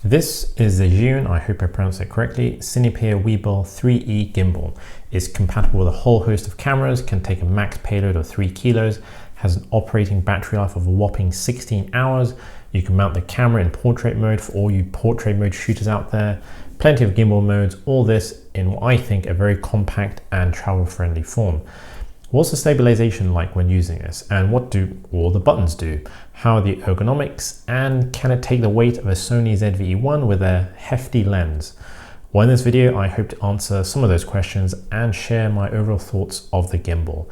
This is the Zhiyun, I hope I pronounced it correctly, Cinepeer Weebill 3E gimbal. It's compatible with a whole host of cameras, can take a max payload of 3 kilos, has an operating battery life of a whopping 16 hours. You can mount the camera in portrait mode for all you portrait mode shooters out there. Plenty of gimbal modes, all this in what I think a very compact and travel friendly form. What's the stabilization like when using this, and what do all the buttons do? How are the ergonomics, and can it take the weight of a Sony ZV-E1 with a hefty lens? Well, in this video I hope to answer some of those questions and share my overall thoughts of the gimbal.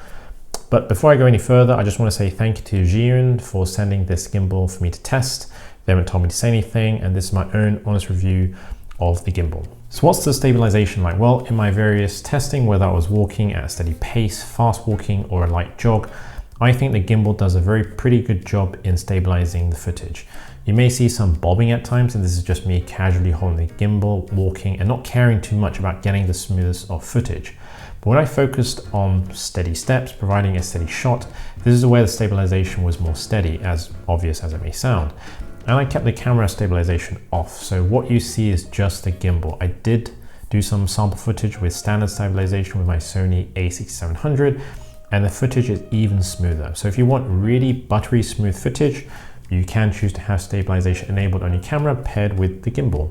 But before I go any further, I just want to say thank you to Zhiyun for sending this gimbal for me to test. They haven't told me to say anything, and this is my own honest review of the gimbal. So what's the stabilization like? Well, in my various testing, whether I was walking at a steady pace, fast walking, or a light jog, I think the gimbal does a pretty good job in stabilizing the footage. You may see some bobbing at times, and this is just me casually holding the gimbal, walking, and not caring too much about getting the smoothest of footage. But when I focused on steady steps, providing a steady shot, this is where the stabilization was more steady, as obvious as it may sound. And I kept the camera stabilization off, so what you see is just the gimbal. I did do some sample footage with standard stabilization with my Sony a6700, and the footage is even smoother. So if you want really buttery smooth footage, you can choose to have stabilization enabled on your camera paired with the gimbal.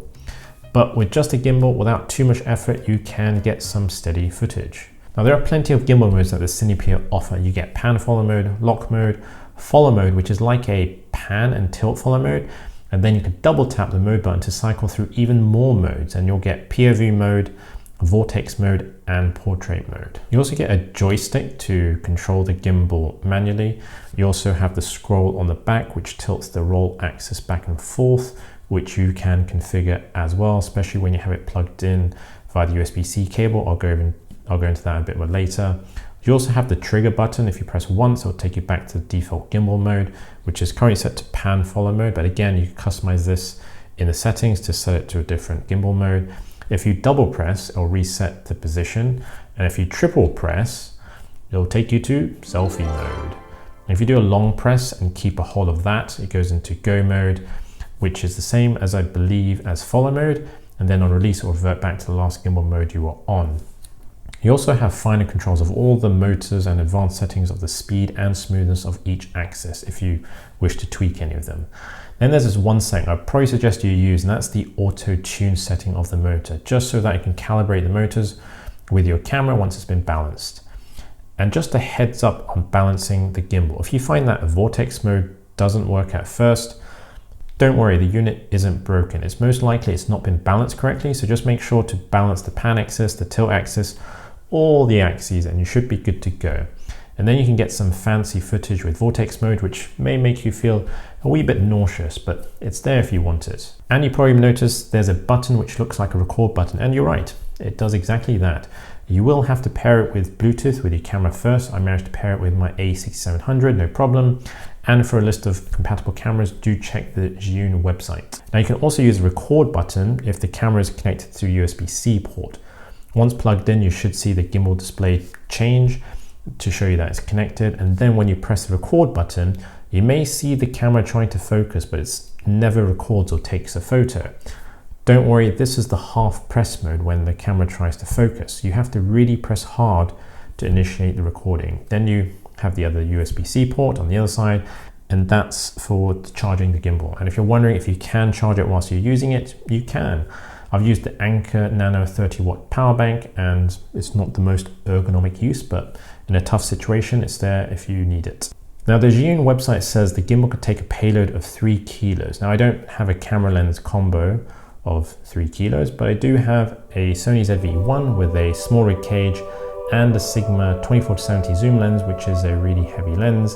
But with just a gimbal, without too much effort, you can get some steady footage. Now there are plenty of gimbal modes that the Cinepeer offer. You get pan follow mode, lock mode, follow mode, which is like a pan and tilt follow mode, and then you can double tap the mode button to cycle through even more modes, and you'll get POV mode, vortex mode, and portrait mode. You also get a joystick to control the gimbal manually. You also have the scroll on the back, which tilts the roll axis back and forth, which you can configure as well, especially when you have it plugged in via the USB-C cable. I'll go into that a bit more later. You also have the trigger button. If you press once, it'll take you back to the default gimbal mode, which is currently set to pan follow mode. But again, you can customize this in the settings to set it to a different gimbal mode. If you double press, it'll reset the position. And if you triple press, it'll take you to selfie mode. And if you do a long press and keep a hold of that, it goes into go mode, which is the same as I believe as follow mode. And then on release, it will revert back to the last gimbal mode you were on. You also have finer controls of all the motors and advanced settings of the speed and smoothness of each axis if you wish to tweak any of them. Then there's this one setting I'd probably suggest you use, and that's the auto tune setting of the motor, just so that you can calibrate the motors with your camera once it's been balanced. And just a heads up on balancing the gimbal. If you find that vortex mode doesn't work at first, don't worry, the unit isn't broken. It's most likely it's not been balanced correctly, so just make sure to balance the pan axis, the tilt axis, all the axes, and you should be good to go. And then you can get some fancy footage with vortex mode, which may make you feel a wee bit nauseous, but it's there if you want it. And you probably noticed there's a button which looks like a record button, and you're right, it does exactly that. You will have to pair it with Bluetooth with your camera first. I managed to pair it with my a6700, no problem. And for a list of compatible cameras, do check the Zhiyun website. Now you can also use the record button if the camera is connected to USB-C port. Once plugged in, you should see the gimbal display change to show you that it's connected. And then when you press the record button, you may see the camera trying to focus, but it never records or takes a photo. Don't worry, this is the half press mode when the camera tries to focus. You have to really press hard to initiate the recording. Then you have the other USB-C port on the other side, and that's for charging the gimbal. And if you're wondering if you can charge it whilst you're using it, you can. I've used the Anker Nano 30-watt power bank, and it's not the most ergonomic use, but in a tough situation, it's there if you need it. Now the Zhiyun website says the gimbal could take a payload of 3 kilos. Now I don't have a camera lens combo of 3 kilos, but I do have a Sony ZV-E1 with a small rig cage and a Sigma 24-70 zoom lens, which is a really heavy lens,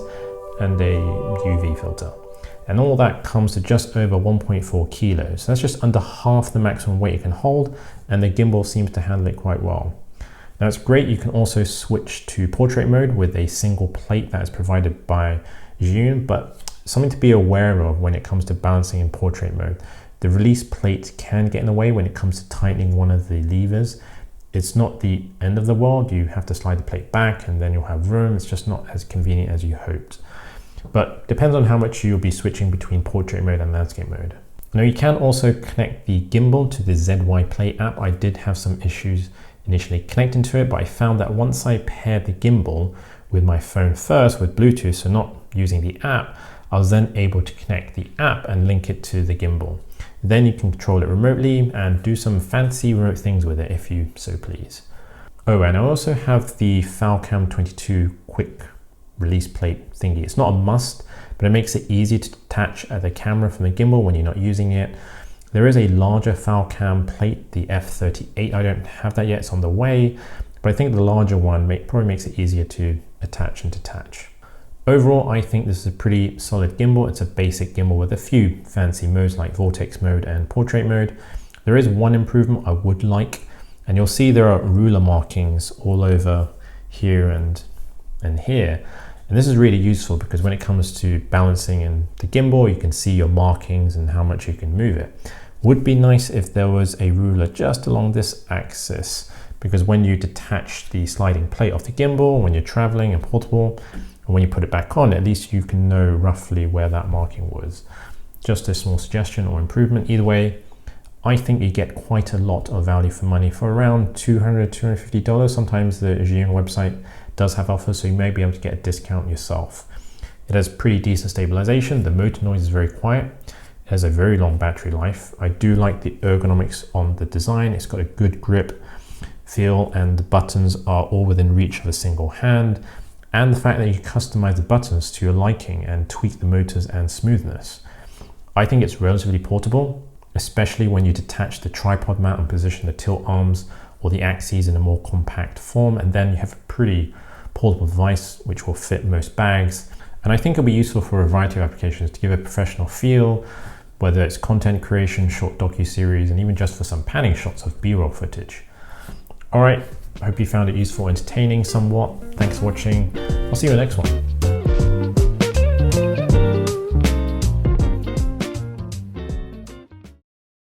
and a UV filter. And all that comes to just over 1.4 kilos. So that's just under half the maximum weight it can hold, and the gimbal seems to handle it quite well. Now it's great, you can also switch to portrait mode with a single plate that is provided by Zhiyun, but something to be aware of when it comes to balancing in portrait mode. The release plate can get in the way when it comes to tightening one of the levers. It's not the end of the world, you have to slide the plate back and then you'll have room. It's just not as convenient as you hoped. But depends on how much you'll be switching between portrait mode and landscape mode. Now you can also connect the gimbal to the ZY-Play app. I did have some issues initially connecting to it, but I found that once I paired the gimbal with my phone first with Bluetooth, so not using the app, I was then able to connect the app and link it to the gimbal. Then you can control it remotely and do some fancy remote things with it if you so please. Oh, and I also have the Falcam 22 quick release plate thingy. It's not a must, but it makes it easy to detach the camera from the gimbal when you're not using it. There is a larger Falcam plate, the F38. I don't have that yet, it's on the way, but I think the larger one probably makes it easier to attach and detach. Overall, I think this is a pretty solid gimbal. It's a basic gimbal with a few fancy modes like vortex mode and portrait mode. There is one improvement I would like, and you'll see there are ruler markings all over here and here. And this is really useful because when it comes to balancing in the gimbal, you can see your markings and how much you can move it. Would be nice if there was a ruler just along this axis, because when you detach the sliding plate off the gimbal, when you're traveling and portable, and when you put it back on, at least you can know roughly where that marking was. Just a small suggestion or improvement. Either way, I think you get quite a lot of value for money for around $200, $250. Sometimes the Zhiyun website does have offers, so you may be able to get a discount yourself. It has pretty decent stabilization. The motor noise is very quiet. It has a very long battery life. I do like the ergonomics on the design. It's got a good grip feel, and the buttons are all within reach of a single hand. And the fact that you can customize the buttons to your liking and tweak the motors and smoothness. I think it's relatively portable, especially when you detach the tripod mount and position the tilt arms or the axes in a more compact form, and then you have a pretty portable device which will fit most bags. And I think it'll be useful for a variety of applications to give a professional feel, whether it's content creation, short docu-series, and even just for some panning shots of B-roll footage. All right, I hope you found it useful, entertaining somewhat. Thanks for watching. I'll see you in the next one.